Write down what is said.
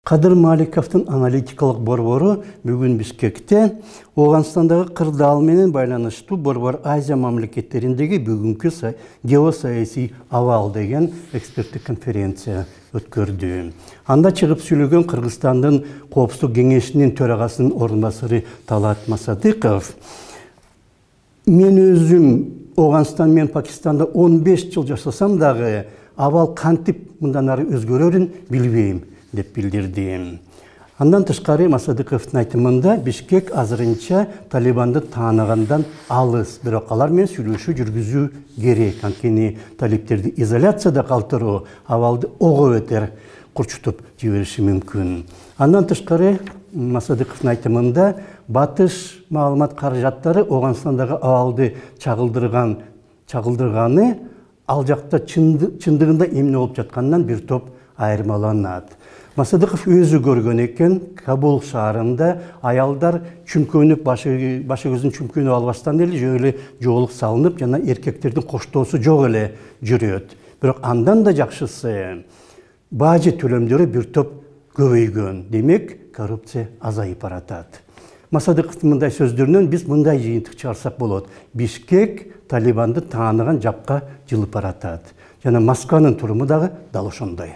Кадыр Маликовтың аналитикалық борбору бүгін Бишкекте Ауғанстандағы кырдаал менен байланыштуу борбор Азия мамлекеттериндеги бүгүнкү геосаясий абал деген эксперттик конференция өткөрдү. Анда чыгып сүйлөгөн Кыргызстандын Коопсуздук кеңешинин төрагасынын орун басары Талат Масадыков мен өзүм Ауғанстан мен Пакистанда 15 жыл жашасам дагы абал кантип мындан ары өзгөрөрүн билбейм деп билдирди. Андан тышкары Масадыковдун айтымында Бишкек азырынча Талибанды тааныгандан алыс, бирок алар менен сүйлөшүү жүргүзүү керек. Анткени талиптерди изоляцияда калтыруу абалды ого бетер курчутуп жибериши мүмкүн. Андан тышкары Масадыковдун айтымында батыш маалымат каражаттары Ауғанстандагы абалды чагылдырганы ал жакта чындыгында эмне болуп жатканынан бир топ айырмаланат. Масадыков өзү көргөн экен, Кабул шаарында аялдар чүмкөнүп, башы көзүн чүмкөнүп албастан эле жөн эле жоолук салынып, жана эркектердин коштоосу жок эле жүрөт. Бирок андан да жакшысы бажы төлөмдөрү бир топ көбөйгөн. Демек, коррупция азайып баратат. Масадыковдун мындай сөздөрүнөн биз мындай жыйынтык чыгарсак болот. Бишкек Талибанды тааныган жакка жылып баратат. Жана Москванын туруму дагы дал ошондой.